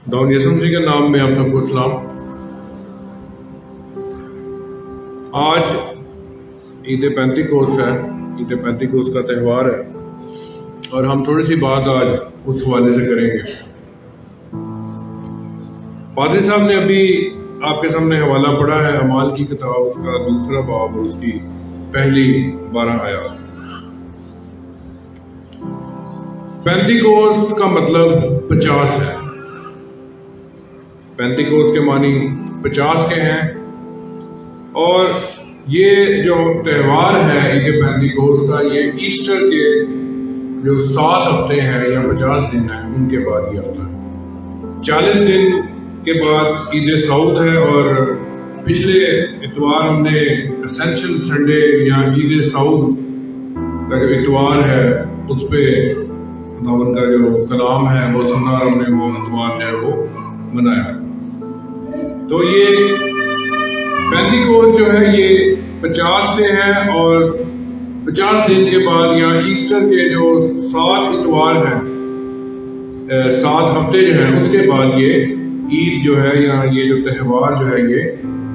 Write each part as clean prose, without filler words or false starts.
Down یسمسی کے نام میں آپ سب کو سلام۔ آج عید پینتیکوست ہے، عید پینتیکوست کا تہوار ہے، اور ہم تھوڑی سی بات آج اس حوالے سے کریں گے۔ پادری صاحب نے ابھی آپ کے سامنے حوالہ پڑھا ہے اعمال کی کتاب، اس کا 2 باب اور اس کی پہلی 12 آیات۔ پینتیکوست کا مطلب 50 ہے۔ پینتیکوست کے معنی 50 کے ہیں، اور یہ جو تہوار ہے عید پینتیکوست کا، یہ ایسٹر کے جو 7 ہفتے ہیں یا 50 دن ہیں ان کے بعد یہ آتا ہے۔ 40 دن کے بعد عید سعود ہے، اور پچھلے اتوار ہم نے اسینشل سنڈے یا عید سعود کا جو اتوار ہے اس پہ خداوند کا جو کلام ہے وہ سنا، اور ہم نے وہ اتوار جو ہے وہ منایا۔ تو یہ پینتیکوست جو ہے یہ 50 سے ہے، اور 50 دن کے بعد یا ایسٹر کے جو 7 اتوار ہیں، 7 ہفتے جو ہیں، اس کے بعد یہ عید جو ہے یا یہ جو تہوار جو ہے یہ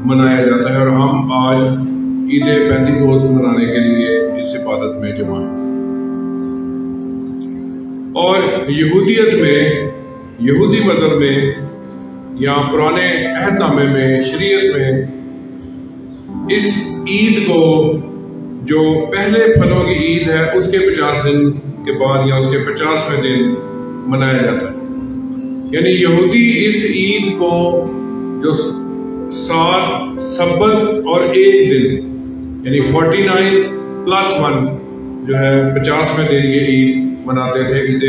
منایا جاتا ہے، اور ہم آج عید پینتیکوست منانے کے لیے اس عبادت میں جمع ہیں۔ اور یہودیت میں، یہودی مذہب میں یا پرانے عہد نامے میں، شریعت میں، اس عید کو جو پہلے پھلوں کی عید ہے اس کے 50 دن کے بعد یا اس کے 50ویں دن منایا جاتا ہے۔ یعنی یہودی اس عید کو جو 7 سبت اور 1 دن یعنی 49+1 جو ہے 50ویں دن یہ عید مناتے تھے، عید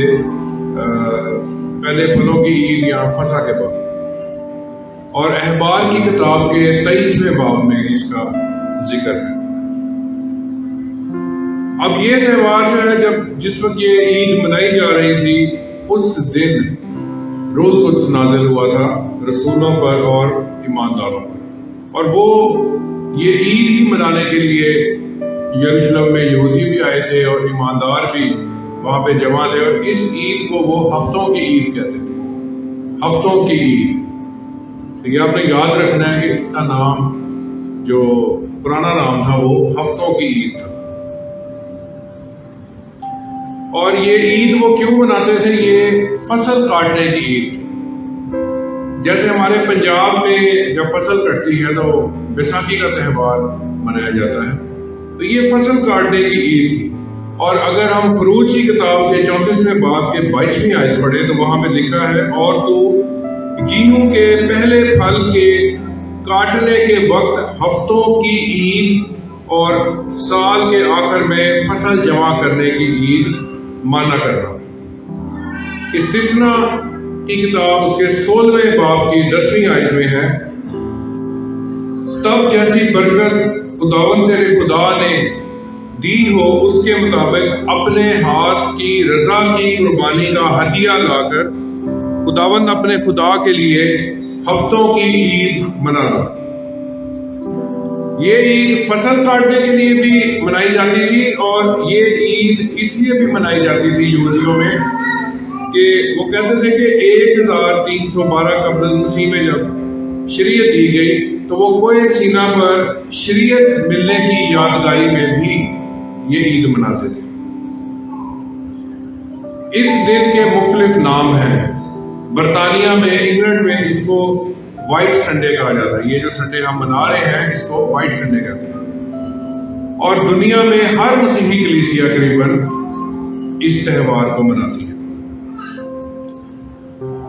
پہلے پھلوں کی عید یا فسح کے بعد۔ اور احبار کی کتاب کے 23ویں باب میں اس کا ذکر ہے۔ اب یہ تہوار جو ہے جس وقت یہ عید منائی جا رہی تھی، اس دن روح القدس نازل ہوا تھا رسولوں پر اور ایمانداروں پر، اور وہ یہ عید ہی منانے کے لیے یروشلم میں یہودی بھی آئے تھے اور ایماندار بھی وہاں پہ جمع تھے، اور اس عید کو وہ ہفتوں کی عید کہتے تھے، ہفتوں کی عید۔ یہ آپ نے یاد رکھنا ہے کہ اس کا نام جو پرانا نام تھا وہ ہفتوں کی عید تھا۔ اور یہ عید وہ کیوں مناتے تھے؟ یہ فصل کاٹنے کی عید تھی۔ جیسے ہمارے پنجاب میں جب فصل کٹتی ہے تو بیساکھی کا تہوار منایا جاتا ہے، تو یہ فصل کاٹنے کی عید تھی۔ اور اگر ہم خروج کی کتاب کے 34ویں باب کے 22ویں آیت پڑھیں تو وہاں پہ لکھا ہے، اور تو گیہوں کے پہلے پھل کے کاٹنے کے وقت ہفتوں کی عید اور سال کے آخر میں فصل جمع کرنے کی عید مانا کرنا۔ استثنا کی کتاب اس کے 16ویں باب کی 10ویں آیت میں ہے، تب جیسی برکت خداوند تیرے خدا نے دی ہو اس کے مطابق اپنے ہاتھ کی رضا کی قربانی کا ہدیہ لا کر خداوند اپنے خدا کے لیے ہفتوں کی عید منانا۔ یہ عید فصل کاٹنے کے لیے بھی منائی جاتی تھی، اور یہ عید اس لیے بھی منائی جاتی تھی یہودیوں میں کہ وہ کہتے تھے کہ 1312 قبل مسیح میں جب شریعت دی گئی تو وہ کوہ سینا پر شریعت ملنے کی یادگاری میں بھی یہ عید مناتے تھے۔ اس دن کے مختلف نام ہیں۔ برطانیہ میں، انگلینڈ میں اس کو وائٹ سنڈے کہا جاتا ہے۔ یہ جو سنڈے ہم منا رہے ہیں اس کو وائٹ سنڈے کہتے ہیں، اور دنیا میں ہر مسیحی کلیسیا قریباً اس تہوار کو مناتی ہے۔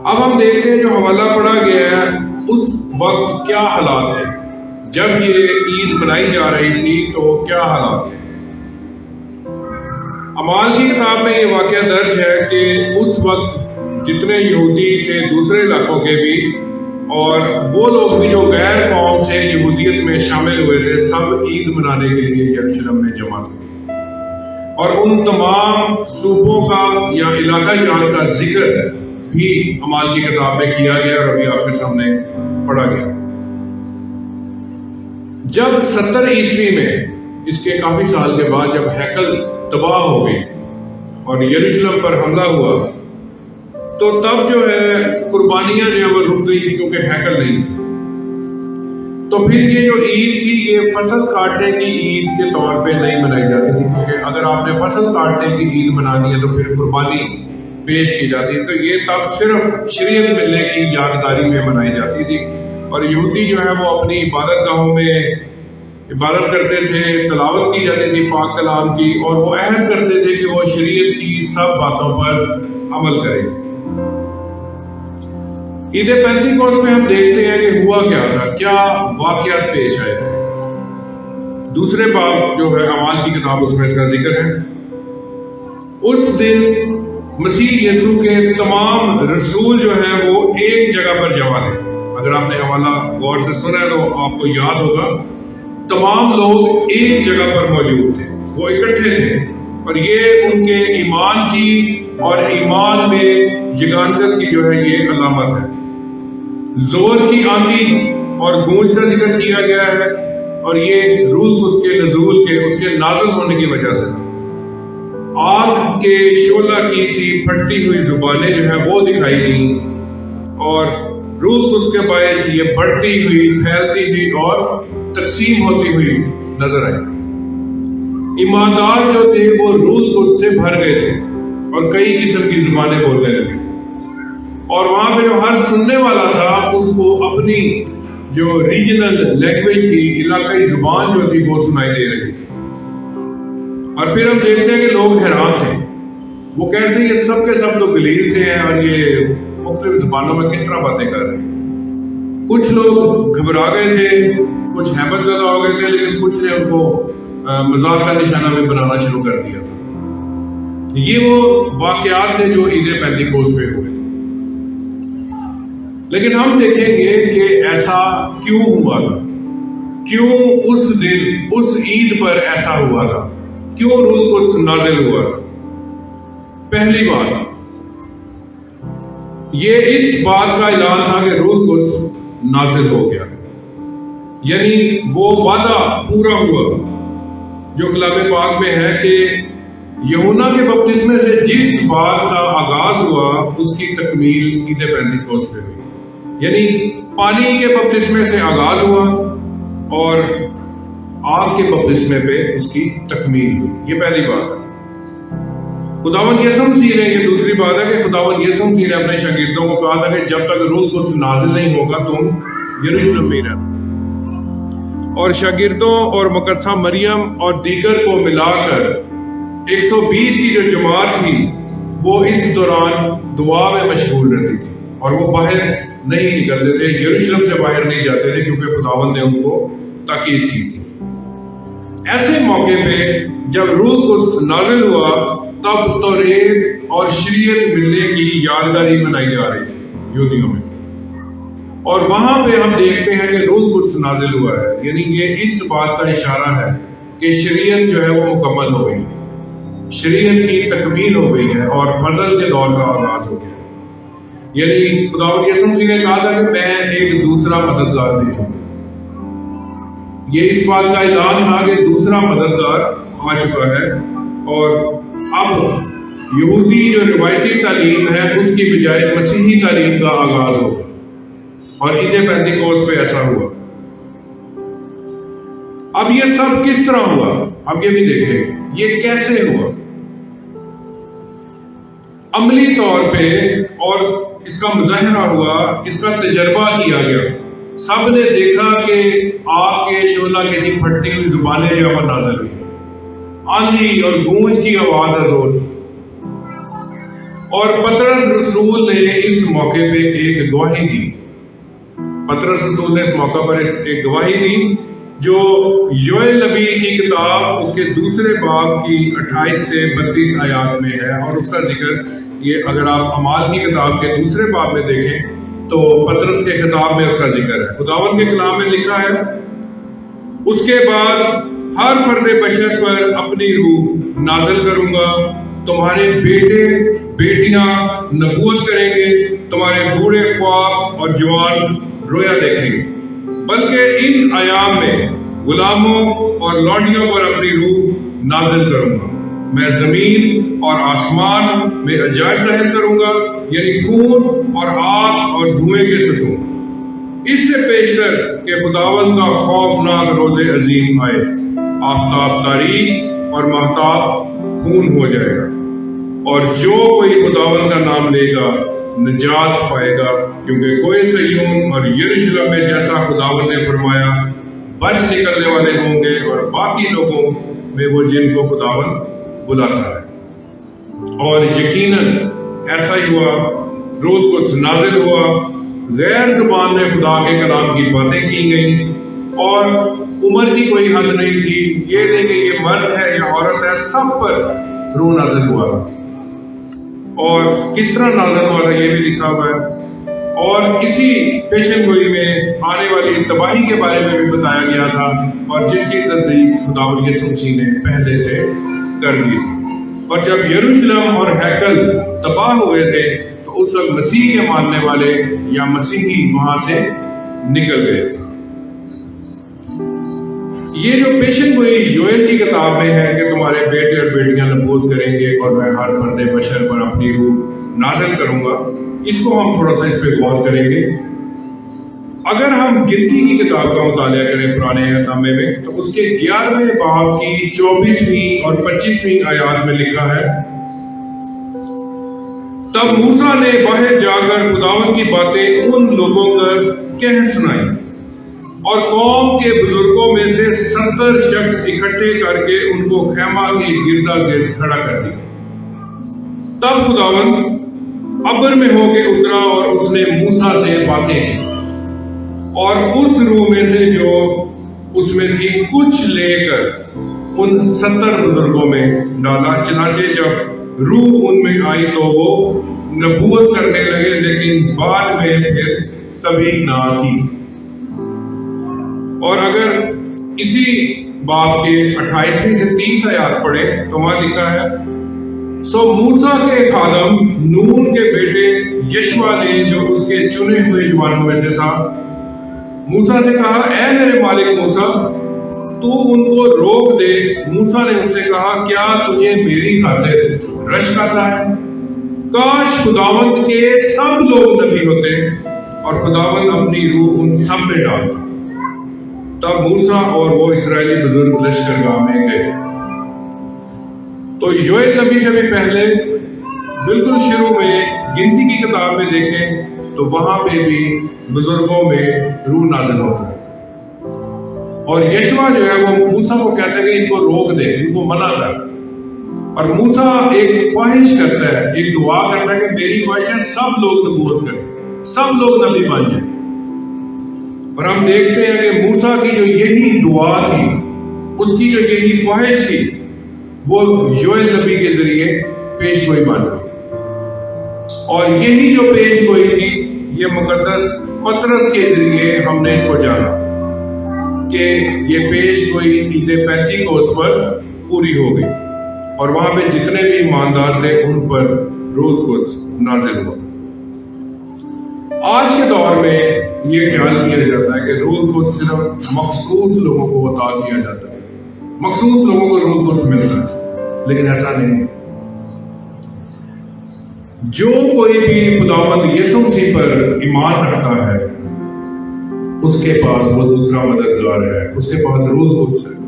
اب ہم دیکھتے ہیں جو حوالہ پڑھا گیا ہے اس وقت کیا حالات تھے جب یہ عید منائی جا رہی تھی، تو کیا حالات تھے۔ اعمال کی کتاب میں یہ واقعہ درج ہے کہ اس وقت جتنے یہودی تھے دوسرے علاقوں کے بھی، اور وہ لوگ بھی جو غیر قوم سے یہودیت میں شامل ہوئے تھے، سب عید منانے کے لیے یروشلم میں جمع تھے، اور ان تمام صوبوں کا یا علاقہ جات کا ذکر بھی اعمال کی کتاب میں کیا گیا، اور ابھی آپ کے سامنے پڑھا گیا۔ جب 70 عیسوی میں، اس کے کافی سال کے بعد، جب ہیکل تباہ ہو گئی اور یروشلم پر حملہ ہوا، تو تب جو ہے قربانی قربانیاں جو ہے وہ رک گئی تھی کیونکہ ہیکل نہیں تھی. تو پھر یہ جو عید تھی یہ فصل کاٹنے کی عید کے طور پہ نہیں منائی جاتی تھی، کیونکہ اگر آپ نے فصل کاٹنے کی عید منانی ہے تو پھر قربانی پیش کی جاتی ہے. تو یہ تب صرف شریعت ملنے کی یادگاری میں منائی جاتی تھی. اور یہودی جو ہے وہ اپنی عبادت گاہوں میں عبادت کرتے تھے، تلاوت کی جاتی تھی پاک کلام کی، اور وہ عہد کرتے تھے کہ وہ شریعت کی سب باتوں پر عمل کریں گے. عید پینتیکوست میں ہم دیکھتے ہیں کہ ہوا کیا تھا، کیا واقعات پیش آئے تھے. دوسرے باب جو ہے اعمال کی کتاب، اس میں اس کا ذکر ہے. اس دن مسیح یسوع کے تمام رسول جو ہیں وہ ایک جگہ پر جمع تھے. اگر آپ نے حوالہ غور سے سنا ہے تو آپ کو یاد ہوگا تمام لوگ ایک جگہ پر موجود تھے، وہ اکٹھے تھے، اور یہ ان کے ایمان کی اور ایمان میں جگانگت کی جو ہے یہ علامت ہے. زور کی آندھی اور گونج کا ذکر کیا گیا ہے، اور یہ روح القدس کے نزول کے اس کے نازل ہونے کی وجہ سے. آگ کے شعلہ کی سی پھٹتی ہوئی زبانیں جو ہیں وہ دکھائی دیں، اور روح القدس کے باعث یہ بڑھتی ہوئی، پھیلتی ہوئی اور تقسیم ہوتی ہوئی نظر آئی. ایماندار جو تھے وہ روح القدس سے بھر گئے تھے اور کئی قسم کی زبانیں بولنے لگے، اور وہاں پہ جو ہر سننے والا تھا اس کو اپنی جو ریجنل لینگویج تھی، علاقائی زبان جو تھی وہ سنائی دے رہی. اور پھر ہم دیکھتے ہیں کہ لوگ حیران تھے. وہ کہتے ہیں یہ سب کے سب تو گلیل سے ہیں اور یہ مختلف زبانوں میں کس طرح باتیں کر رہے ہیں. کچھ لوگ گھبرا گئے تھے، کچھ ہیبت زدہ ہو گئے تھے، لیکن کچھ نے ان کو مذاق کا نشانہ بھی بنانا شروع کر دیا تھا. یہ وہ واقعات تھے جو عید پینتیکوست پہ ہوئے. لیکن ہم دیکھیں گے کہ ایسا کیوں ہوا تھا، کیوں اس دن اس عید پر ایسا ہوا تھا، کیوں روح القدس نازل ہوا تھا. پہلی بات یہ اس بات کا اعلان تھا کہ روح القدس نازل ہو گیا، یعنی وہ وعدہ پورا ہوا جو کلام پاک میں ہے کہ یوحنا کے بپتسمے سے جس بات کا آغاز ہوا اس کی تکمیل عید پینتیکوست پہ ہوئی. یعنی پانی کے بپتسمے سے آغاز ہوا اور آگ کے بپتسمے پہ اس کی تکمیل ہوئی. یہ پہلی بات ہے. خداوند یسوع مسیح نے، یہ دوسری بات ہے کہ خداوند یسوع مسیح نے اپنے شاگردوں کو کہا تھا کہ جب تک روح القدس نازل نہیں ہوگا تم یروشلم میں رہنا. اور شاگردوں اور مقدسہ مریم اور دیگر کو ملا کر 120 کی جو جماعت تھی وہ اس دوران دعا میں مشغول رہتی تھی، اور وہ باہر نہیں نکلتے تھے، یروشلم سے باہر نہیں جاتے تھے، کیونکہ خداوند نے ان کو تاکید کی تھی. ایسے موقع پہ جب روح القدس نازل ہوا تب توریت اور شریعت ملنے کی یادگاری منائی جا رہی تھی یہودیوں میں. اور وہاں پہ ہم دیکھتے ہیں کہ روح القدس نازل ہوا ہے، یعنی یہ اس بات کا اشارہ ہے کہ شریعت جو ہے وہ مکمل ہو گئی، شریعت کی تکمیل ہو گئی ہے اور فضل کے دور کا آغاز ہو گیا. یعنی خداوند یسوع مسیح نے کہا تھا کہ میں ایک دوسرا مددگار بھیجوں. یہ اس بات کا اعلان تھا کہ دوسرا مددگار آ چکا ہے، اور اب یہودی جو روایتی تعلیم ہے اس کی بجائے مسیحی تعلیم کا آغاز ہوگا. اور عید پینتیکوست پہ ایسا ہوا. اب یہ سب کس طرح ہوا اب یہ بھی دیکھیں گے. یہ کیسے ہوا عملی طور پہ، اور اس کا مظاہرہ ہوا، اس کا تجربہ کیا گیا. سب نے دیکھا کہ آگ کے شعلہ کی سی پھٹتی ہوئی زبانیں جو ہے نازل ہوئی، آندھی اور گونج کی آواز ہے زور. اور پطرس رسول نے اس موقع پہ ایک گواہی دی. پطرس رسول نے اس موقع پر ایک گواہی دی جو یوئیل نبی کی کتاب اس کے دوسرے باب کی 28 سے 32 آیات میں ہے. اور اس کا ذکر یہ اگر آپ اعمال کی کتاب کے دوسرے باب میں دیکھیں تو پطرس کے خطاب میں اس کا ذکر ہے. خداوند کے کلام میں لکھا ہے، اس کے بعد ہر فرد بشر پر اپنی روح نازل کروں گا، تمہارے بیٹے بیٹیاں نبوت کریں گے، تمہارے بوڑھے خواب اور جوان رویا دیکھیں گے. بلکہ ان ایام میں غلاموں اور لونڈیوں پر اپنی روح نازل کروں گا. میں زمین اور آسمان میں عجائب ظاہر کروں گا. یعنی خون اور آگ اور دھوئیں کے ستون، اس سے پیشتر کہ خداوند کا خوفناک روز عظیم آئے، آفتاب تاریک اور مہتاب خون ہو جائے گا، اور جو کوئی خداوند کا نام لے گا نجات پائے گا، کیونکہ کوئی صہیون اور یروشلم میں جیسا خداوند نے فرمایا بچ نکلنے والے ہوں گے، اور باقی لوگوں میں وہ جن کو خداوند بلاتا ہے۔ اور یقیناً ایسا ہی ہوا، روح القدس نازل ہوا، غیر زبان میں خدا کے کلام کی باتیں کی گئیں، اور عمر کی کوئی حد نہیں تھی، یہ نہیں کہ یہ مرد ہے یا عورت ہے، سب پر روح نازل ہوا، اور کس طرح نازل ہوا تھا یہ بھی لکھا ہوا ہے۔ اور اسی پیشن گوئی میں آنے والی تباہی کے بارے میں بھی بتایا گیا تھا، اور جس کی تصدیق خداوند یسوع مسیح نے پہلے سے کر دی تھی۔ اور جب یروشلم اور ہیکل تباہ ہوئے تھے تو اس وقت مسیح کے ماننے والے یا مسیحی وہاں سے نکل گئے تھے۔ یہ جو پیشن گوئی یوئیل کی کتاب میں ہے کہ تمہارے بیٹے اور بیٹیاں نبوت کریں گے اور میں ہر فرد بشر پر اپنی روح نازل کروں گا، اس کو ہم تھوڑا سا اس پہ غور کریں گے۔ اگر ہم گنتی کی کتاب کا مطالعہ کریں پرانے نامے میں، تو اس کے 11ویں باب کی 24ویں اور 25ویں آیات میں لکھا ہے، تب موسیٰ نے باہر جا کر خداوند کی باتیں ان لوگوں پر کہہ سنائی، اور قوم کے بزرگوں میں سے 70 شخص اکٹھے کر کے ان کو خیمہ کے گردا گرد کھڑا کر دیا۔ تب خداوند ابر میں ہو کے اترا اور اس نے موسیٰ سے باتیں کی، اور اس روح میں سے جو اس میں تھی کچھ لے کر ان 70 بزرگوں میں ڈالا، چنانچہ جب روح ان میں آئی تو وہ نبوت کرنے لگے، لیکن بعد میں پھر کبھی نہ کی۔ اور اگر اسی باب کے 28 سے 30 آیات پڑھیں تو وہاں لکھا ہے، سو موسیٰ کے خادم نون کے بیٹے یشوا نے، جو اس کے چنے ہوئے جوانوں میں سے تھا، موسیٰ سے کہا، اے میرے مالک موسیٰ، تو ان کو روک دے۔ موسیٰ نے اس سے کہا، کیا تجھے میری خاطر رشک آتا ہے؟ کاش خداوند کے سب لوگ نبی ہوتے اور خداوند اپنی روح ان سب میں ڈالتا۔ تب موسیٰ اور وہ اسرائیلی بزرگ لشکرگاہ میں گئے۔ تو یوئیل نبی سے بھی پہلے بالکل شروع میں گنتی کی کتاب میں دیکھیں تو وہاں پہ بھی بزرگوں میں روح نازل ہوتا ہے، اور یشوا جو ہے وہ موسیٰ کو کہتا ہے کہ ان کو روک دے، ان کو منع کر، اور موسیٰ ایک خواہش کرتا ہے، ایک دعا کرتا ہے کہ میری خواہش ہے سب لوگ نبوت کریں، سب لوگ نبی بن جائیں۔ اور ہم دیکھتے ہیں کہ موسیٰ کی جو یہی دعا تھی، اس کی جو یہی خواہش تھی، وہ یوئیل نبی کے ذریعے پیش گوئی بن گئی، اور یہی جو پیش گوئی تھی یہ مقدس پطرس کے ذریعے ہم نے اس کو جانا کہ یہ پیش گوئی عید پینتیکوست پر پوری ہو گئی، اور وہاں پہ جتنے بھی ایماندار تھے ان پر روح القدس نازل ہوا۔ آج کے دور میں یہ خیال کیا جاتا ہے کہ روح القدس صرف مخصوص لوگوں کو عطا کیا جاتا ہے، مخصوص لوگوں کو روح القدس ملتا ہے، لیکن ایسا نہیں ہے۔ جو کوئی بھی خداوند یسوع مسیح پر ایمان رکھتا ہے، اس کے پاس وہ دوسرا مددگار ہے، اس کے پاس روح القدس ہے۔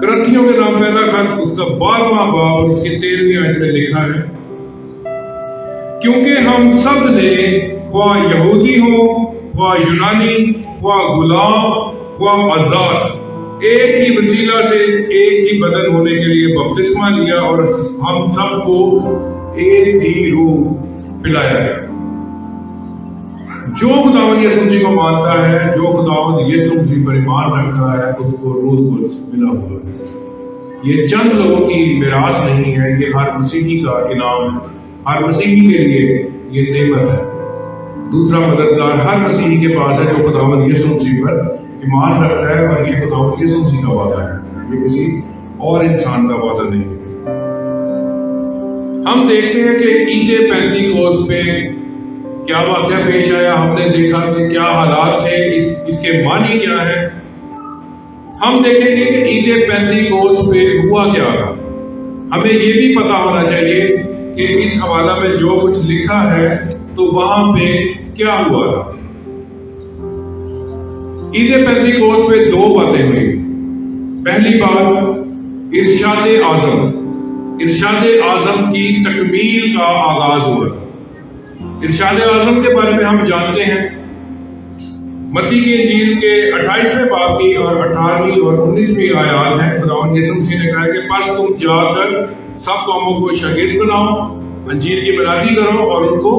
کرنتھیوں کے نام پہلا خط اس کا 12واں باب اور اس کی 13ویں آیت میں لکھا ہے، کیونکہ ہم سب نے خواہ یہودی ہو، خواہ یونانی، خواہ غلام، خواہ آزاد، ایک ہی وسیلہ سے ایک ہی بدن ہونے کے لیے بپتسمہ لیا، اور ہم سب کو ایک ہی روح پلایا گیا۔ جو خداوند یسوع مسیح کو مانتا ہے، جو خداوند یسوع مسیح پر ایمان رکھتا ہے، اس کو روح القدس ملا ہوا ہے۔ یہ چند لوگوں کی میراث نہیں ہے، یہ ہر مسیحی کا انعام ہے، ہر مسیحی کے لیے یہ نعمت ہے۔ دوسرا مددگار ہر مسیحی کے پاس ہے جو خداوند یسوع مسیح پر ایمان رکھتا ہے، اور یہ خداوند یسوع مسیح کا وعدہ ہے، یہ کسی اور انسان کا وعدہ نہیں ہے۔ ہم دیکھتے ہیں کہ عید پینتیکوست پہ کیا واقعہ پیش آیا، ہم نے دیکھا کہ کیا حالات تھے، اس کے معنی کیا ہے۔ ہم دیکھیں گے کہ عید پینتیکوست پہ ہوا کیا تھا۔ ہمیں یہ بھی پتا ہونا چاہیے کہ اس حوالہ میں جو کچھ لکھا ہے تو وہاں پہ کیا ہوا تھا۔ عید پینتیکوست پہ دو باتیں ہوئی۔ پہلی بات ارشاد اعظم کی تکمیل کا آغاز ہوا۔ ارشاد اعظم کے بارے میں ہم جانتے ہیں، متی کی انجیل کے 28ویں باب کی اور 18ویں اور 19ویں آیات ہیں۔ خداوند یسوع مسیح نے کہا کہ پس تم جا کر سب قوموں کو شاگرد بناؤ، انجیل کی منادی کرو اور ان کو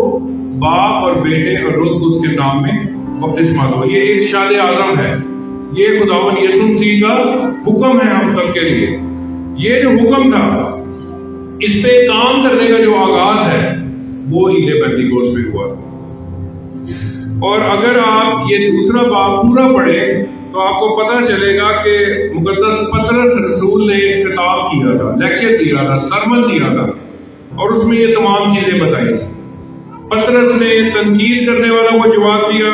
باپ اور بیٹے اور روح القدس کے نام میں بپتسمہ دو۔ یہ ارشاد اعظم ہے، یہ خداوند یسوع مسیح کا حکم ہے ہم سب کے لیے۔ یہ جو حکم تھا، اس پہ کام کرنے کا جو آغاز ہے وہ عید پینتیکوست پہ ہوا تھا۔ اور اگر آپ یہ دوسرا باب پورا پڑھیں تو آپ کو پتہ چلے گا کہ مقدس پطرس رسول نے خطاب کیا تھا، لیکچر دیا تھا، سرمن دیا تھا، اور اس میں یہ تمام چیزیں بتائی تھی۔ پطرس نے تنقید کرنے والوں کو جواب دیا،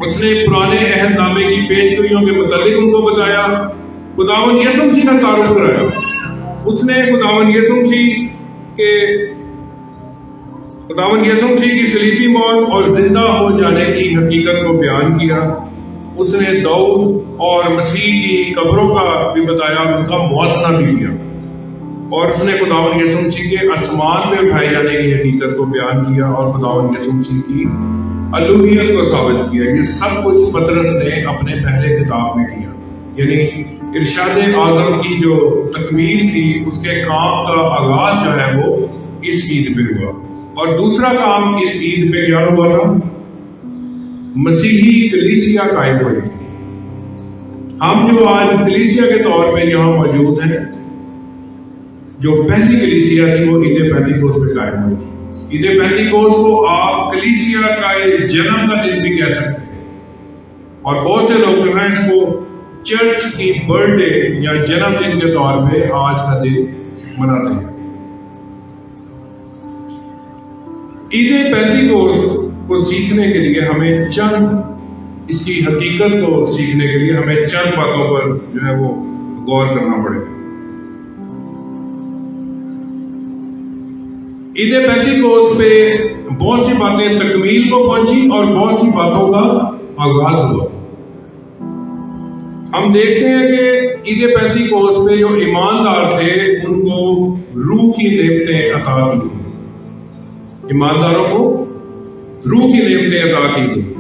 اس نے پرانے عہد نامے کی پیشگوئیوں کے متعلق ان کو بتایا، خداوند یسوع مسیح کا تعارف کرایا۔ اس نے خداوند یسوع مسیح کی صلیبی موت اور زندہ ہو جانے کی حقیقت کو بیان کیا۔ اس نے داؤد اور مسیح کی قبروں کا بھی بتایا اور ان کا موازنہ بھی کیا، اور اس نے خداوند یسوع مسیح کے آسمان میں اٹھائے جانے کی حقیقت کو بیان کیا اور خداوند یسوع مسیح کی الوہیت کو ثابت کیا۔ یہ سب کچھ پطرس نے اپنے پہلے خطاب میں کیا، یعنی ارشاد اعظم کی جو تکمیل تھی، اس کے کام کا آغاز جو ہے وہ اس عید پہ ہوا۔ اور دوسرا کام اس عید پہ کیا ہوا تھا؟ مسیحی کلیسیا قائم ہوئی تھی۔ ہم جو آج کلیسیا کے طور پہ یہاں موجود ہیں، جو پہلی کلیسیا تھی وہ عید پینتیکوست پہ قائم ہوئی تھی۔ عید پینتیکوست کو آپ کلیسیا کا جنم کا دن بھی کہہ سکتے ہیں، اور بہت سے لوگ جو ہیں اس کو چرچ کی برتھ ڈے یا جنم دن کے طور پہ آج کا دن مناتے ہیں۔ عید پینتیکوست کو سیکھنے کے لیے ہمیں اس کی حقیقت کو سیکھنے کے لیے ہمیں چند باتوں پر جو ہے وہ غور کرنا پڑے گا۔ عید پینتیکوست پہ بہت سی باتیں تکمیل کو پہنچی اور بہت سی باتوں کا آغاز ہوا۔ ہم دیکھتے ہیں کہ عید پینتیکوست پہ جو ایماندار تھے ان کو روح کی نعمتیں عطا کی گئی۔ ایمانداروں کو روح کی نعمتیں عطا کی گئی،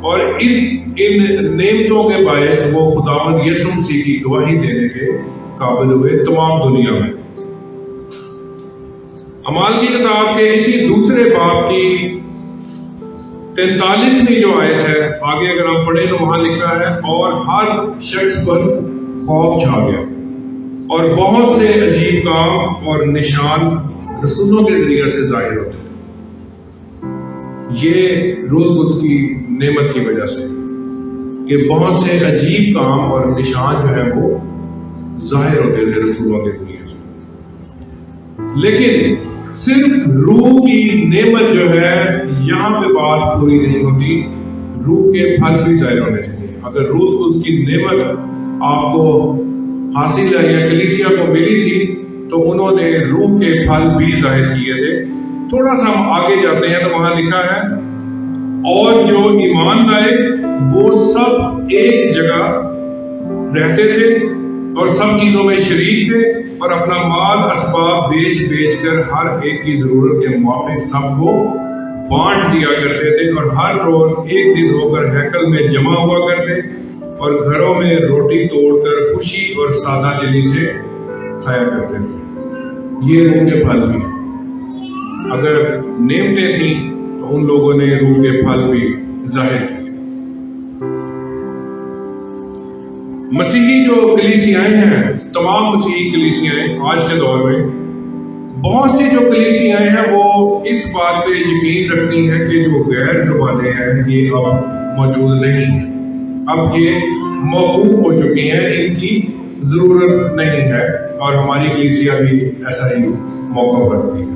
اور ان نعمتوں کے باعث وہ خداوند یسوع مسیح کی گواہی دینے کے قابل ہوئے تمام دنیا میں۔ اعمال کی کتاب کے اسی دوسرے باب کی 43ویں جو آیت ہے، آگے اگر ہم پڑھیں تو وہاں لکھا ہے، اور ہر شخص پر خوف چھا گیا، اور بہت سے عجیب کام اور نشان رسولوں کے ذریعے سے ظاہر ہوتے تھے۔ یہ روح القدس کی نعمت کی وجہ سے کہ بہت سے عجیب کام اور نشان جو ہے وہ ظاہر ہوتے تھے رسولوں کے ذریعے سے۔ لیکن صرف روح کی نعمت جو ہے یہاں پہ بات پوری نہیں ہوتی، روح کے پھل بھی ظاہر ہونے چاہیے۔ اگر روح القدس کی نعمت آپ کو حاصل ہے یا کلیسیا کو ملی تھی تو انہوں نے روح کے پھل بھی ظاہر کیے تھے۔ تھوڑا سا ہم آگے جاتے ہیں تو وہاں لکھا ہے، اور جو ایمان لائے وہ سب ایک جگہ رہتے تھے اور سب چیزوں میں شریک تھے، اور اپنا مال اسباب بیچ کر ہر ایک کی ضرورت کے موافق سب کو بانٹ دیا کرتے تھے، اور ہر روز ایک دن ہو کر ہیکل میں جمع ہوا کرتے اور گھروں میں روٹی توڑ کر خوشی اور سادہ دلی سے کھایا کرتے تھے۔ یہ روح کے پھل بھی ہیں۔ اگر نعمتیں تھیں تو ان لوگوں نے روح کے پھل بھی ظاہر کیے۔ مسیحی جو کلیسیائیں ہیں، تمام مسیحی کلیسیائیں آج کے دور میں، بہت سی جو کلیسیائیں ہیں وہ اس بات پہ یقین رکھتی ہیں کہ جو غیر زبانیں ہیں یہ اب موجود نہیں ہیں، اب یہ موقوف ہو چکی ہیں، ان کی ضرورت نہیں ہے، اور ہماری کلیسیا بھی ایسا ہی موقع رکھتی ہے۔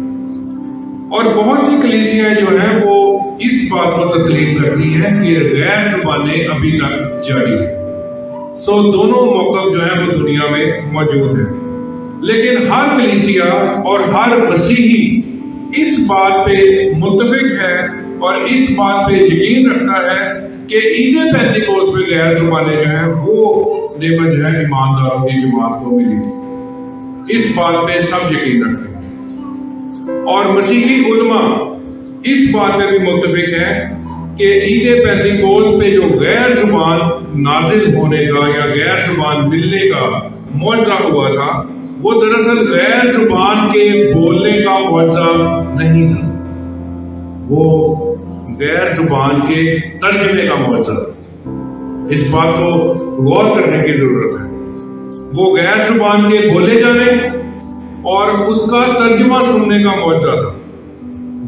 اور بہت سی کلیسیاں جو ہیں وہ اس بات کو تسلیم کرتی ہیں کہ غیر زبانیں ابھی تک جاری ہیں۔ دونوں موقف جو ہیں وہ دنیا میں موجود ہیں۔ لیکن ہر کلیسیا اور ہر مسیحی اس بات پہ متفق ہے اور اس بات پہ یقین رکھتا ہے کہ عید پینتیکوست پہ غیر زبانیں جو ہیں وہ نعمت جو ہے ایمانداروں کی جماعت کو ملی تھی۔ اس بات پہ سب یقین رکھتے ہیں اور مسیحی علماء اس بات پہ بھی متفق ہے کہ عید پینتیکوست پہ جو غیر زبان نازل ہونے کا یا غیر زبان ملنے کا معجزہ ہوا تھا وہ دراصل غیر زبان کے بولنے کا معجزہ نہیں تھا، وہ غیر زبان کے ترجمے کا معجزہ۔ اس بات کو غور کرنے کی ضرورت ہے۔ وہ غیر زبان کے بولے جانے اور اس کا ترجمہ سننے کا معجزہ تھا۔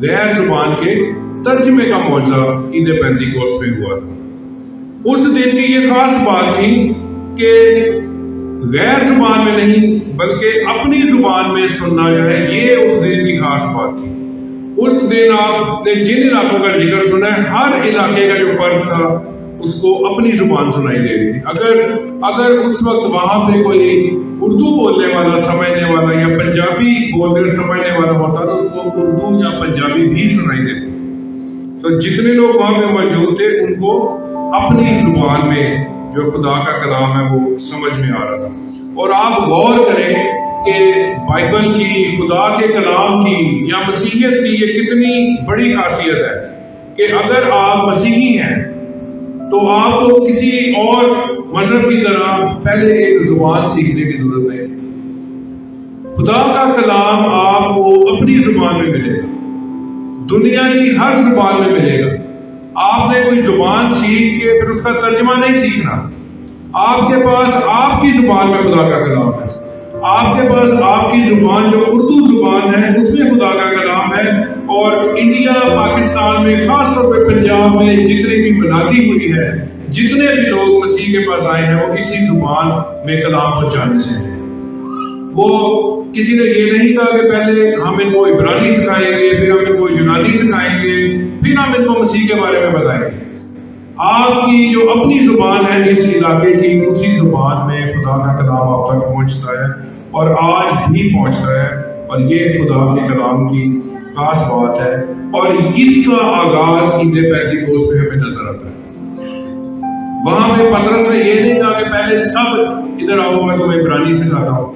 غیر زبان کے ترجمے کا معجزہ عید پینتیکوست پہ ہوا تھا۔ اس دن کی یہ خاص بات تھی کہ غیر زبان میں نہیں بلکہ اپنی زبان میں سننا جو ہے یہ اس دن کی خاص بات تھی۔ اس دن آپ نے جن علاقوں کا ذکر سنا ہے ہر علاقے کا جو فرق تھا اس کو اپنی زبان سنائی دے رہی تھی۔ اگر اس وقت وہاں پہ کوئی اردو بولنے والا سمجھنے والا یا پنجابی بولنے سمجھنے والا ہوتا تو اس کو اردو یا پنجابی بھی سنائی دیتی۔ تو جتنے لوگ وہاں پہ موجود تھے ان کو اپنی زبان میں جو خدا کا کلام ہے وہ سمجھ میں آ رہا تھا۔ اور آپ غور کریں کہ بائبل کی، خدا کے کلام کی یا مسیحیت کی یہ کتنی بڑی خاصیت ہے کہ اگر آپ مسیحی ہیں تو آپ کو کسی اور مذہب کی طرح پہلے ایک زبان سیکھنے کی ضرورت نہیں۔ خدا کا کلام آپ کو اپنی زبان میں ملے گا، دنیا کی ہر زبان میں ملے گا۔ آپ نے کوئی زبان سیکھ کے پھر اس کا ترجمہ نہیں سیکھنا۔ آپ کے پاس آپ کی زبان میں خدا کا کلام ہے، آپ کے پاس آپ کی زبان جو اردو زبان ہے اس میں خدا کا کلام ہے۔ اور انڈیا، پاکستان میں، خاص طور پہ پنجاب میں جتنی بھی منادی ہوئی ہے، جتنے بھی لوگ مسیح کے پاس آئے ہیں وہ اسی زبان میں کلام پہنچانے سے ہیں۔ وہ کسی نے یہ نہیں کہا کہ پہلے ہم ان کو عبرانی سکھائیں گے، پھر ہم ان کو یونانی سکھائیں گے، پھر ہم ان کو مسیح کے بارے میں بتائیں گے۔ آپ کی جو اپنی زبان ہے اس علاقے کی، اسی زبان میں خدا کا کلام آپ تک پہنچتا ہے اور آج بھی پہنچتا ہے، اور یہ خدا کے کلام کی خاص بات ہے۔ اور اس کا آغاز عید پینتیکوست میں ہمیں نظر آتا ہے۔ وہاں پہ پطرس نے یہ نہیں کہا کہ پہلے سب ادھر آؤ میں تمہیں عبرانی سکھاتا ہوں،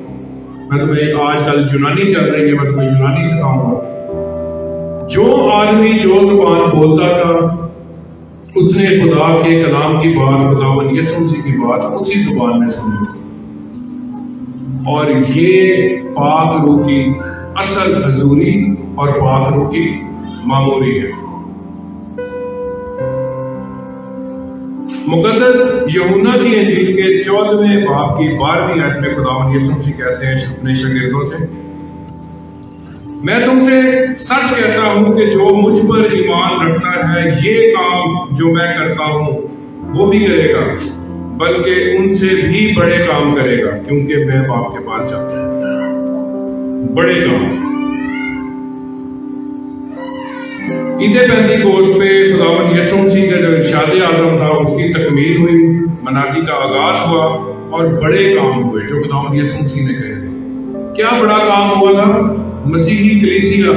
میں تمہیں آج کل یونانی چل رہی ہے میں تمہیں یونانی سکھاؤں گا۔ جو آدمی جو زبان بولتا تھا اس نے خدا کے کلام کی بات، خداوند یسوع مسیح کی بات اسی زبان میں سنی، اور یہ پاک روح کی اصل حضوری اور پاک روح کی معموری ہے۔ مقدس یوحنا کی انجیل کے 14ویں باب کی 12ویں آیت میں خداوند یسوع مسیح کہتے ہیں اپنے شاگردوں سے، میں تم سے سچ کہتا ہوں کہ جو مجھ پر ایمان رکھتا ہے یہ کام جو میں کرتا ہوں وہ بھی کرے گا، بلکہ ان سے بھی بڑے کام کرے گا، کیونکہ میں باپ کے پاس جاتا ہوں۔ بڑے کام۔ عید پینتیکوست پہ خداوند یسوع مسیح کا جو ارشاد اعظم تھا اس کی تکمیل ہوئی، منادی کا آغاز ہوا اور بڑے کام ہوئے جو خداوند یسوع مسیح نے کہے تھے۔ کیا بڑا کام ہوا تھا؟ مسیحی کلیسیا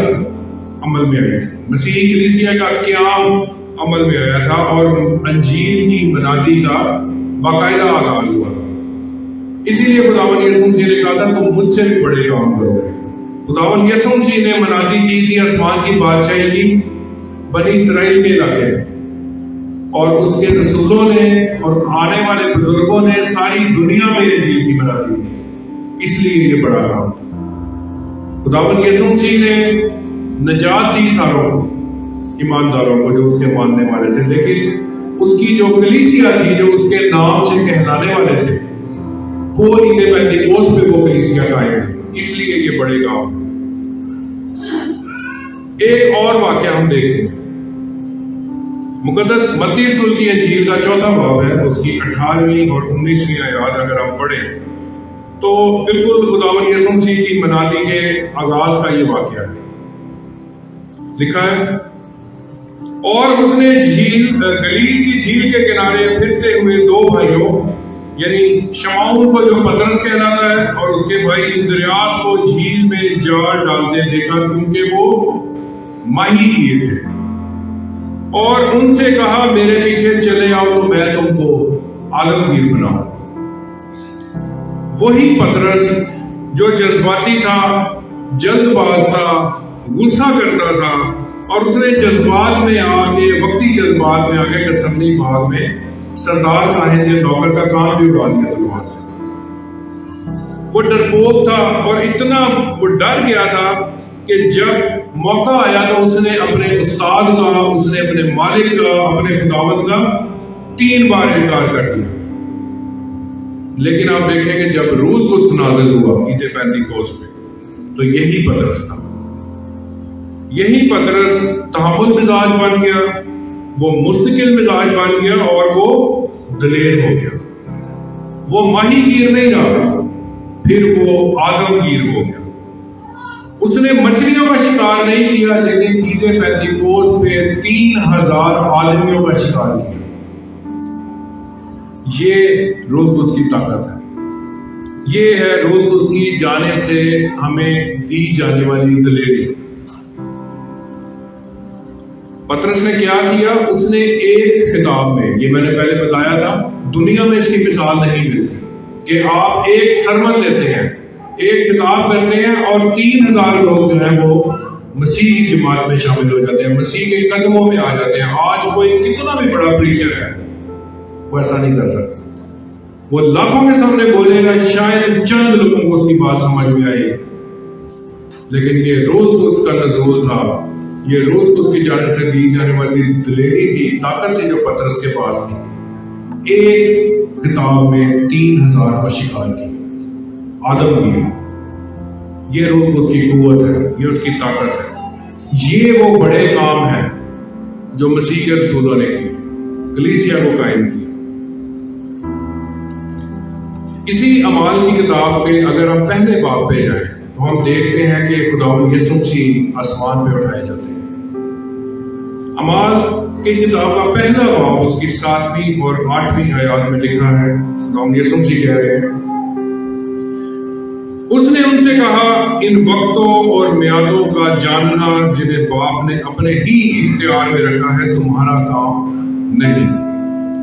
عمل میں آئی تھی، مسیحی کلیسیا کا قیام عمل میں آیا تھا اور انجیل کی منادی کا باقاعدہ آغاز ہوا تھا۔ اسی لیے خداوند یسوع مسیح نے کہا تھا تم مجھ سے بھی بڑے کام کرو گے۔ خداوند یسوع مسیح نے منادی کی تھی آسمان کی بادشاہی کی بنی اسرائیل کے علاقے میں، اور اس کے رسولوں نے اور آنے والے بزرگوں نے ساری دنیا میں انجیل کی منادی کی، اس لیے یہ بڑا کام تھا۔ خداوند یسوع مسیح نے نجات دی ساروں ایمانداروں کو جو اس کے ماننے والے تھے، لیکن اس کی جو کلیسیا تھی جو اس کے نام سے کہلانے والے تھے وہ عید پینتیکوست پہ وہ کلیسیا قائم تھی، اس لیے یہ بڑے کام۔ ایک اور واقعہ ہم دیکھتے ہیں، مقدس متی رسول کی انجیل کا 4واں باب ہے، اس کی 18ویں اور 19ویں آیات اگر ہم پڑھیں تو بالکل خداوند یسوع مسیح کی منادی کے آغاز کا یہ واقعہ ہے۔ لکھا ہے، اور اس نے گلیل کی جھیل کے کنارے پھرتے ہوئے دو بھائیوں یعنی شمعون کو جو پطرس کہلاتا ہے اور اس کے بھائی اندریاس کو جھیل میں جال ڈالتے دیکھا کیونکہ وہ ماہی گیر تھے، اور ان سے کہا میرے پیچھے چلے آؤ تو میں تم کو عالمگیر بناؤں۔ وہی پطرس جو جذباتی تھا، جلد باز تھا، غصہ کرتا تھا، اور اس نے جذبات میں آ کے، وقتی جذبات میں آ کے گتسمنی باغ میں سردار کاہن نے نوکر کا کام بھی اڑا دیا تلوار سے۔ وہ ڈرپوک تھا اور اتنا وہ ڈر گیا تھا کہ جب موقع آیا تو اس نے اپنے استاد کا، اس نے اپنے مالک کا، اپنے خداوند کا 3 بار انکار کر دیا۔ لیکن آپ دیکھیں کہ جب روح القدس نازل ہوا عید پینتیکوست میں، تو یہی پطرس تھا، یہی پطرس تحمل مزاج بن گیا، وہ مستقل مزاج بن گیا، اور وہ دلیر ہو گیا۔ وہ ماہی گیر نہیں رہا، پھر وہ آدم گیر ہو گیا۔ اس نے مچھلیوں کا شکار نہیں کیا، لیکن عید پینتیکوست پہ 3000 آدمیوں کا شکار کیا۔ یہ روح القدس کی طاقت ہے، یہ ہے روح القدس کی جانب سے ہمیں دی جانے والی دلیری۔ پطرس نے کیا کیا؟ اس نے ایک خطاب میں، یہ میں نے پہلے بتایا تھا، دنیا میں اس کی مثال نہیں ملتی کہ آپ ایک سرمن لیتے ہیں، ایک خطاب کرتے ہیں، اور 3000 لوگ جو ہیں وہ مسیح کی جماعت میں شامل ہو جاتے ہیں، مسیح کے قدموں میں آ جاتے ہیں۔ آج کوئی کتنا بھی بڑا پریچر ہے، وہ ایسا نہیں کر سکتا۔ وہ لاکھوں کے سامنے بولے گا، شاید چند لوگوں کو اس کی بات سمجھ میں آئی، لیکن یہ روح القدس کا نزول تھا، یہ روح القدس کی جانب سے دی جانے والی دلیری تھی، طاقت تھی جو پطرس کے پاس تھی۔ ایک خطاب میں 3000 کا شکار کیا، آدم کی۔ یہ روح القدس کی قوت ہے، یہ اس کی طاقت ہے۔ یہ وہ بڑے کام ہیں جو مسیح کے رسولوں نے کیے، کلیسیا کو قائم کیا۔ اسی اعمال کی کتاب پہ اگر ہم پہلے باب پہ جائیں تو ہم دیکھتے ہیں کہ خداوند یسوع مسیح آسمان پہ اٹھائے جاتے ہیں۔ اعمال کی کتاب کا پہلا باب اس کی 7ویں اور 8ویں آیات میں لکھا ہے، خداوند یسوع مسیح کہہ رہے ہیں، اس نے ان سے کہا، ان وقتوں اور میعادوں کا جاننا جنہیں باپ نے اپنے ہی اختیار میں رکھا ہے تمہارا کام نہیں،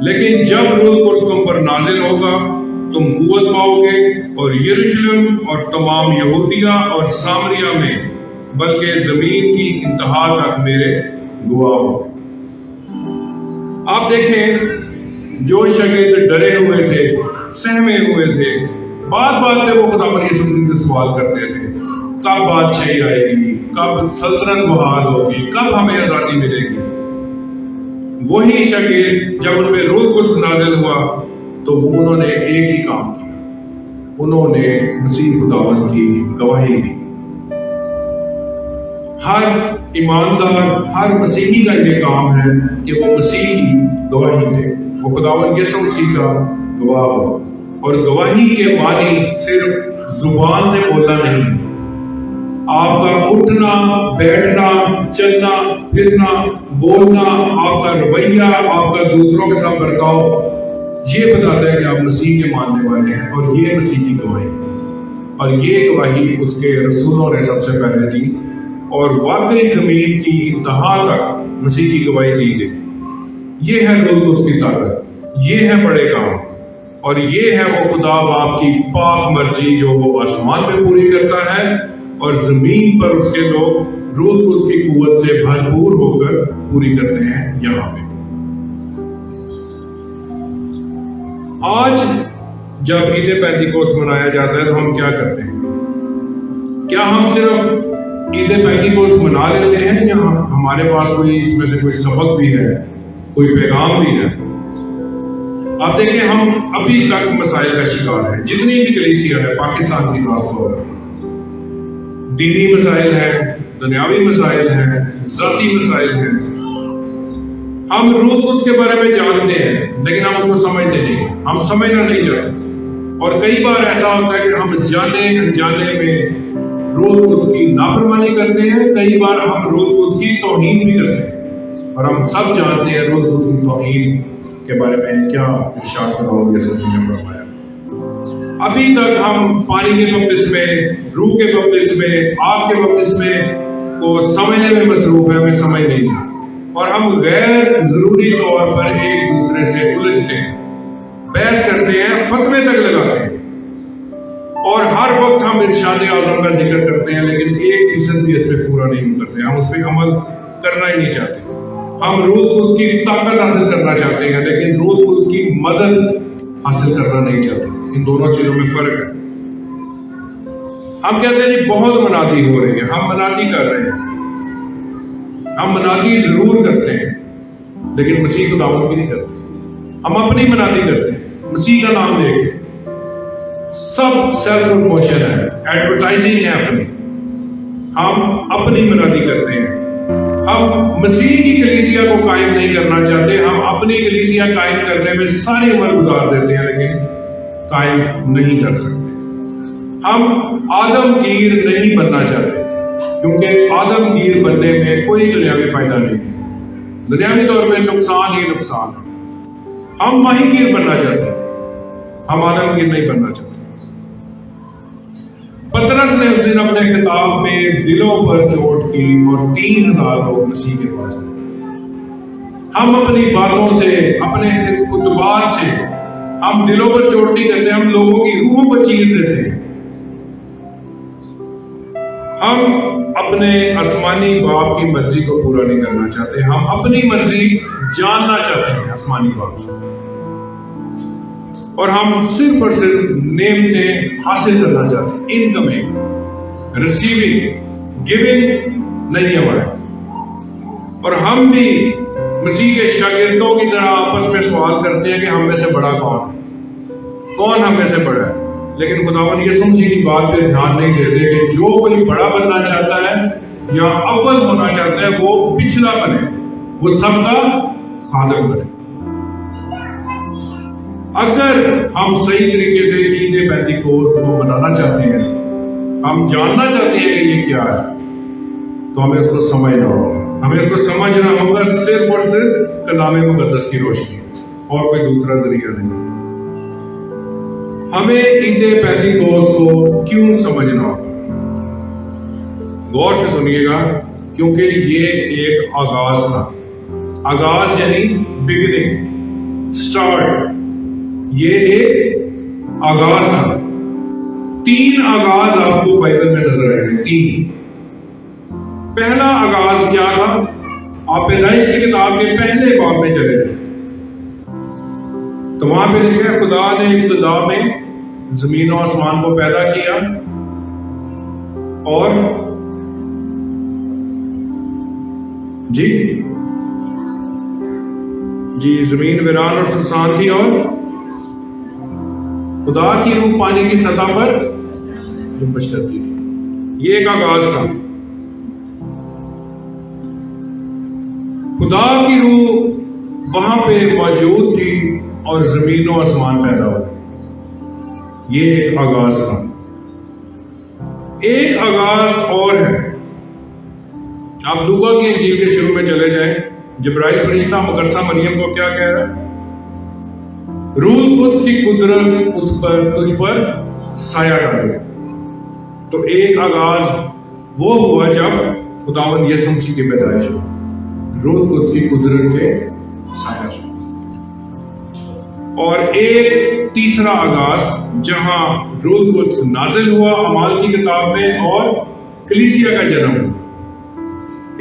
لیکن جب روح القدس تم پر نازل ہوگا تم قوت پاؤ گے، اور یروشلم اور تمام یہودیہ اور سامریہ میں بلکہ زمین کی انتہا تک میرے گواہ ہو۔ آپ دیکھیں، جو شاگرد ڈرے ہوئے تھے، سہمے ہوئے تھے، بات پہ وہ خداوند یسوع مسیح سے سوال کرتے تھے، کب بادشاہی آئے گی، کب سلطنت بحال ہوگی، کب ہمیں آزادی ملے گی؟ وہی شاگرد جب ان میں روح القدس نازل ہوا تو انہوں نے ایک ہی کام کیا، انہوں نے مسیح خداوند کی گواہی دی۔ ہر ایماندار، ہر مسیحی کا یہ کام ہے کہ وہ مسیح کی گواہی دے، وہ خداوند یسوع مسیح کا گواہ ہو۔ اور گواہی کے معنی صرف زبان سے بولنا نہیں، آپ کا اٹھنا، بیٹھنا، چلنا، پھرنا، بولنا، آپ کا رویہ، آپ کا دوسروں کے ساتھ برتاؤ، یہ بتاتا ہے کہ آپ مسیح کے ماننے والے ہیں، اور یہ مسیح کی گواہی، اور یہ گواہی اس کے رسولوں نے سب سے پہلے دی، اور واقعی زمین کی انتہا تک مسیح کی گواہی دی گئی۔ یہ ہے روح القدس کی طاقت، یہ ہے بڑے کام، اور یہ ہے وہ خدا باپ کی پاک مرضی جو وہ آسمان پہ پوری کرتا ہے، اور زمین پر اس کے لوگ روح القدس کی قوت سے بھرپور ہو کر پوری کرتے ہیں یہاں پہ۔ آج جب عید پینتیکوست منایا جاتا ہے تو ہم کیا کرتے ہیں؟ کیا ہم صرف عید پینتیکوست منا لیتے ہیں، یا ہمارے پاس کوئی اس میں سے کوئی سبق بھی ہے، کوئی پیغام بھی ہے؟ آپ دیکھیں، ہم ابھی تک مسائل کا شکار ہیں، جتنی بھی کلیسیا ہے پاکستان کی خاص طور پر، دینی مسائل ہیں، دنیاوی مسائل ہیں، ذاتی مسائل ہیں۔ ہم روح القدس کے بارے میں جانتے ہیں لیکن ہم اس کو سمجھتے نہیں، ہم سمجھنا نہیں چاہتے، اور کئی بار ایسا ہوتا ہے کہ ہم جانے انجانے میں روح القدس کی نافرمانی کرتے ہیں، کئی بار ہم روح القدس کی توہین بھی کرتے ہیں، اور ہم سب جانتے ہیں روح القدس کی توہین کے بارے میں کیا ارشاد خداوند یسوع مسیح نے فرمایا۔ ابھی تک ہم پانی کے بپتسمے، روح کے بپتسمے، آگ کے بپتسمے کو سمجھنے میں مصروف ہیں، ہمیں سمجھ نہیں ہے، اور ہم غیر ضروری طور پر ایک دوسرے سے الجھتے ہیں، بحث کرتے ہیں، فتوے تک لگاتے ہیں، اور ہر وقت ہم ارشاد اعظم کا ذکر کرتے ہیں، لیکن 1% بھی اس پہ پورا نہیں اترتے، ہم اس پہ عمل کرنا ہی نہیں چاہتے۔ ہم روح القدس کی طاقت حاصل کرنا چاہتے ہیں، لیکن روح القدس کی مدد حاصل کرنا نہیں چاہتے۔ ان دونوں چیزوں میں فرق ہے۔ ہم کہتے ہیں جی بہت منادی ہو رہی ہے، ہم منادی کر رہے ہیں، ہم منادی ضرور کرتے ہیں، لیکن مسیح کو دعوت بھی نہیں کرتے۔ ہم اپنی منادی کرتے ہیں، مسیح کا نام لے کے، سب سیلف پروموشن ہے، ایڈورٹائزنگ ہے اپنی، ہم اپنی منادی کرتے ہیں۔ ہم مسیح کی کلیسیا کو قائم نہیں کرنا چاہتے، ہم اپنی کلیسیا قائم کرنے میں ساری عمر گزار دیتے ہیں، لیکن قائم نہیں کر سکتے۔ ہم آدم گیر نہیں بننا چاہتے، کیونکہ آدم گیر بننے میں کوئی دنیاوی فائدہ نہیں ہے، دنیاوی طور پہ نقصان ہی نقصان ہے۔ ہم ماہی گیر بننا چاہتے ہیں، ہم آدم گیر نہیں بننا چاہتے۔ پطرس نے اس دن اپنے خطاب میں دلوں پر چوٹ کی اور 3000 لوگ مسیح کے پاس آئے۔ ہم اپنی باتوں سے، اپنے خطبات سے ہم دلوں پر چوٹ نہیں کرتے، ہم لوگوں کی روحوں کو چیر دیتے ہیں۔ ہم اپنے آسمانی باپ کی مرضی کو پورا نہیں کرنا چاہتے، ہم اپنی مرضی جاننا چاہتے ہیں آسمانی باپ سے، اور ہم صرف اور صرف نعمتیں حاصل کرنا چاہتے ہیں۔ انکمنگ، ریسیونگ، گیونگ نہیں ہمارا۔ اور ہم بھی مسیح کے شاگردوں کی طرح آپس میں سوال کرتے ہیں کہ ہم میں سے بڑا کون ہم میں سے بڑا ہے، لیکن خداوند یسوع مسیح کی بات پہ دھیان نہیں دیتے کہ جو کوئی بڑا بننا چاہتا ہے یا اول ہونا چاہتا ہے وہ پچھلا بنے، وہ سب کا خادم بنے۔ اگر ہم صحیح طریقے سے عید پینتیکوست کو منانا چاہتے ہیں، ہم جاننا چاہتے ہیں کہ یہ کیا ہے، تو ہمیں اس کو سمجھنا ہوگا۔ ہمیں اس کو سمجھنا ہوگا صرف اور صرف کلام مقدس کی روشنی، اور کوئی دوسرا ذریعہ نہیں۔ ہمیں عید پینتیکوست کو کیوں سمجھنا ہوگا؟ غور سے سنیے گا، کیونکہ یہ ایک آغاز تھا۔ آغاز یعنی بگننگ، سٹارٹ، یہ ایک آغاز تھا۔ 3 آغاز آپ کو بائبل میں نظر آئے ہیں، 3۔ پہلا آغاز کیا تھا؟ آپ پیدائش کی کتاب کے پہلے باب میں چلے جائیں تو وہاں پہ لکھا ہے خدا نے ابتدا میں زمین و آسمان کو پیدا کیا، اور جی زمین ویران اور سنسان تھی، اور خدا کی روح پانی کی سطح پر جنبش کرتی تھی۔ یہ ایک آغاز تھا۔ خدا کی روح وہاں پہ موجود تھی اور زمین و آسمان پیدا ہوئے۔ یہ ایک آغاز تھا۔ ایک آغاز اور ہے، آپ لوکا کی انجیل کے شروع میں چلے جائیں، جبرائیل فرشتہ مقدسہ مریم کو کیا کہہ رہا ہے؟ روح القدس کی قدرت اس پر، تجھ پر سایہ ڈالے۔ تو ایک آغاز وہ ہوا جب خداوند یسوع مسیح کی پیدائش ہوئی، روح القدس کی قدرت کے سایہ سے۔ اور ایک تیسرا آغاز جہاں روح القدس نازل ہوا اعمال کی کتاب میں، اور کلیسیا کا جنم ہوا۔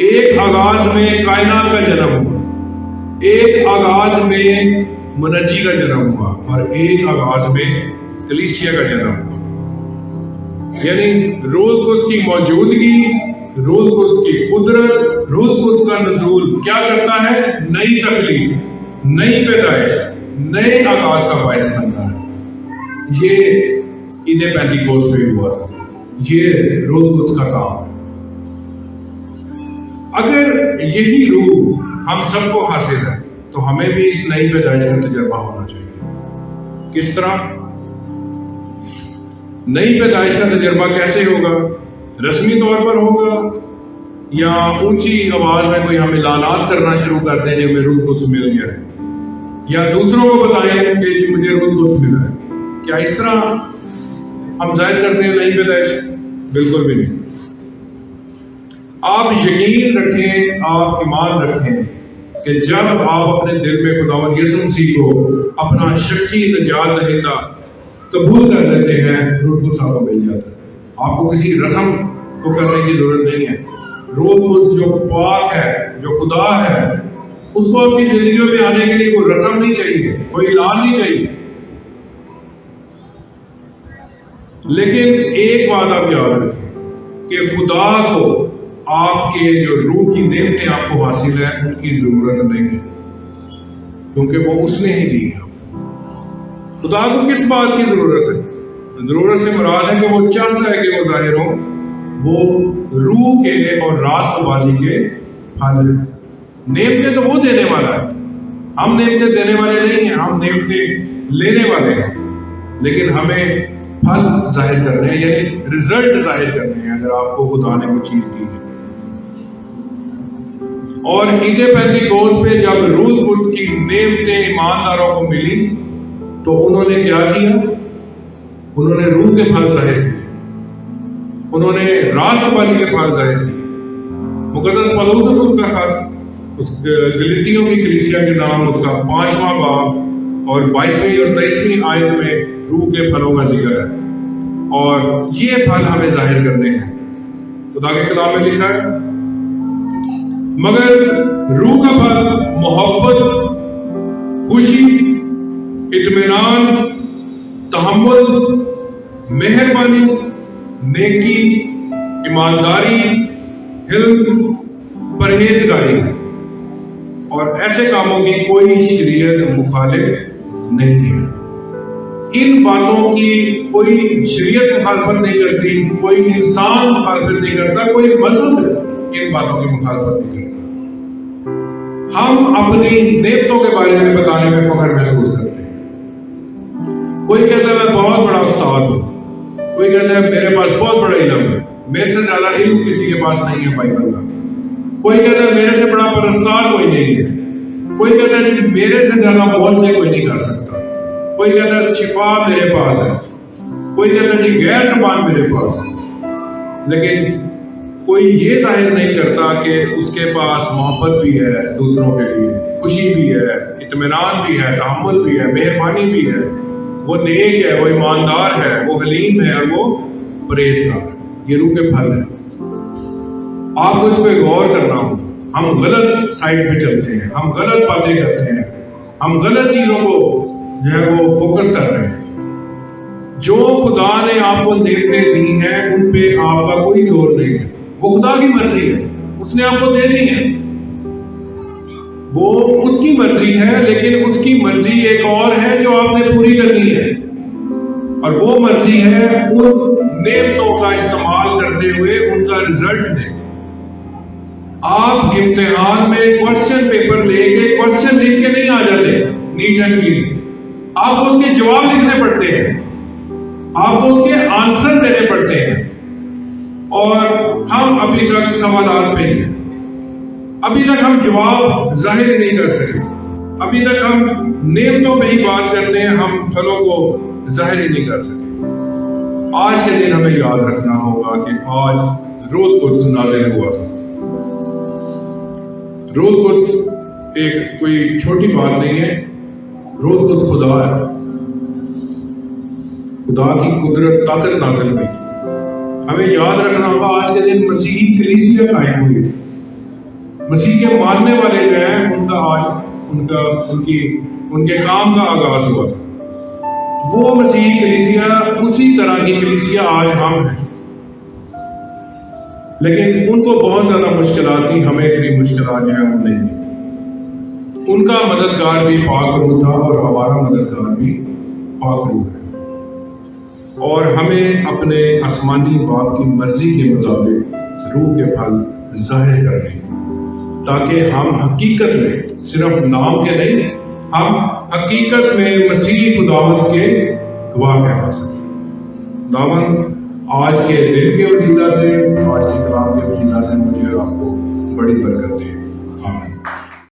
ایک آغاز میں کائنات کا جنم ہوا، ایک آغاز میں منجی کا جنم ہوا، اور ایک آغاز میں کلیسیا کا جنم ہوا۔ یعنی روح القدس کی موجودگی، روح القدس کی قدرت، روح القدس کا نزول کیا کرتا ہے؟ نئی تخلیق، نئی پیدائش، نئے آغاز کا باعث بنتا ہے۔ یہ عید پینتیکوست میں ہوا تھا، یہ روح القدس کا کام۔ اگر یہی روح ہم سب کو حاصل ہے تو ہمیں بھی اس نئی پیدائش کا تجربہ ہونا چاہیے۔ کس طرح؟ نئی پیدائش کا تجربہ کیسے ہوگا؟ رسمی طور پر ہوگا، یا اونچی آواز میں کوئی ہم اعلانات کرنا شروع کر دیں کہ ہمیں روح القدس مل گیا ہے، یا دوسروں کو بتائیں کہ جی مجھے روح القدس ملا ہے، کیا اس طرح ہم ظاہر کرتے ہیں نئی پیدائش؟ بالکل بھی نہیں۔ آپ یقین رکھیں، آپ ایمان رکھیں کہ جب آپ اپنے دل میں خداوند یسوع مسیح کو اپنا شخصی نجات دہندہ قبول کر لیتے ہیں، روح القدس آپ کو مل جاتا ہے۔ آپ کو کسی رسم کو کرنے کی ضرورت نہیں ہے۔ روح القدس جو پاک ہے، جو خدا ہے، اس کو اپنی زندگیوں میں آنے کے لیے کوئی رسم نہیں چاہیے، کوئی اعلان نہیں چاہیے۔ لیکن ایک بات آپ یاد رکھیں کہ خدا کو آپ کے جو روح کی نعمتیں آپ کو حاصل ہیں ان کی ضرورت نہیں ہے، کیونکہ وہ اس نے ہی دی ہے۔ خدا کو کس بات کی ضرورت ہے؟ ضرورت سے مراد ہے کہ وہ چاہتا ہے کہ وہ ظاہر ہو، وہ روح کے اور راست بازی کے پھل ہیں۔ نعمتیں تو وہ دینے والا ہے، ہم نعمتیں دینے والے نہیں ہیں، ہم نعمتیں لینے والے ہیں، لیکن ہمیں پھل ظاہر کرنے ہیں، یعنی رزلٹ ظاہر کرنے ہیں اگر آپ کو خدا نے کوئی چیز دی ہے۔ اور عید پینتیکوست پہ جب روح القدس کی نعمتیں ایمانداروں کو ملی تو انہوں نے کیا کیا؟ انہوں نے روح کے پھل ظاہر کیے، انہوں نے راست بازی کے پھل ظاہر کیے۔ مقدس پالوس کا خط اس گلتیوں کی کلیسیا کے نام اس کا 5واں باب اور 22ویں اور 23ویں آیت میں روح کے پھلوں کا ذکر ہے، اور یہ پھل ہمیں ظاہر کرنے ہیں۔ خدا کے کلام میں لکھا ہے مگر روح کا پھل محبت، خوشی، اطمینان، تحمل، مہربانی، نیکی، ایمانداری، حلم، پرہیزگاری، اور ایسے کاموں کی کوئی شریعت مخالف نہیں ہے۔ ان باتوں کی کوئی شریعت مخالفت نہیں کرتی، کوئی انسان مخالفت نہیں کرتا، کوئی مذہب ان باتوں کی مخالفت نہیں کرتا۔ ہم اپنی نعمتوں کے بارے میں بتانے میں فخر محسوس کرتے ہیں۔ کوئی کہتا ہے میں بہت بڑا استاد ہوں، کوئی کہتا ہے میرے پاس بہت بڑا علم ہے، میرے سے زیادہ علم کسی کے پاس نہیں ہے بائبل کا۔ کوئی کہتا ہے میرے سے بڑا پرستار کوئی نہیں ہے، کوئی کہتا ہے میرے سے زیادہ معجزے کوئی نہیں کر سکتا، کوئی کہتا ہے شفا میرے پاس ہے، کوئی کہتا ہے غیر زبان میرے پاس ہے، لیکن کوئی یہ ظاہر نہیں کرتا کہ اس کے پاس محبت بھی ہے دوسروں کے لیے، خوشی بھی ہے، اطمینان بھی ہے، تحمل بھی ہے، مہربانی بھی ہے، وہ نیک ہے، وہ ایماندار ہے، وہ حلیم ہے، اور وہ پرہیزگار ہے۔ یہ روح کے پھل ہیں۔ آپ کو اس پہ غور کرنا ہو۔ ہم غلط سائٹ پہ چلتے ہیں، ہم غلط باتیں کرتے ہیں، ہم غلط چیزوں کو جو ہے وہ فوکس کر رہے ہیں۔ جو خدا نے آپ کو نعمتیں دی ہیں ان پہ آپ کا کوئی زور نہیں ہے، وہ خدا کی مرضی ہے، اس نے آپ کو دے دی ہے، وہ اس کی مرضی ہے، لیکن اس کی مرضی ایک اور ہے جو آپ نے پوری کرنی ہے، اور وہ مرضی ہے ان نعمتوں کا استعمال کرتے ہوئے ان کا رزلٹ دیں۔ آپ امتحان میں کوشچن پیپر لے کے کوشچن لکھ کے نہیں آ جاتے نیٹ اینڈ کلین، آپ کو اس کے جواب لکھنے پڑتے ہیں، آپ کو اس کے آنسر دینے پڑتے ہیں، اور ہم ابھی تک سوالات پہ ہیں، ابھی تک ہم جواب ظاہر نہیں کر سکے، ابھی تک ہم نعمتوں پہ ہی بات کرتے ہیں، ہم پھلوں کو ظاہر ہی نہیں کر سکے۔ آج کے دن ہمیں یاد رکھنا ہوگا کہ آج روح القدس نازل ہوا تھا۔ روح القدس ایک کوئی چھوٹی بات نہیں ہے، روح القدس خدا ہے، خدا کی قدرت طاقت نازل ہوئی۔ ہمیں یاد رکھنا ہوگا آج کے دن مسیحی کلیسیا قائم ہوئی، مسیح کے ماننے والے جو ہیں ان کا آج ان کے کام کا آغاز ہوا تھا۔ وہ مسیحی کلیسیا اسی طرح کی کلیسیا آج ہم ہیں، لیکن ان کو بہت زیادہ مشکلات تھی، ہمیں اتنی مشکلات جو ہے وہ نہیں تھی۔ ان کا مددگار بھی پاک روح تھا اور ہمارا مددگار بھی پاک روح ہے، اور ہمیں اپنے آسمانی باپ کی مرضی کے مطابق روح کے پھل ظاہر کرنے ہیں، تاکہ ہم حقیقت میں صرف نام کے نہیں، ہم حقیقت میں مسیح خداوند کے گواہ کہلا سکیں۔ خداوند آج کے دن کے وسیلہ سے، آج کے کلام کے وسیلہ سے مجھے اور آپ کو بڑی برکت دے۔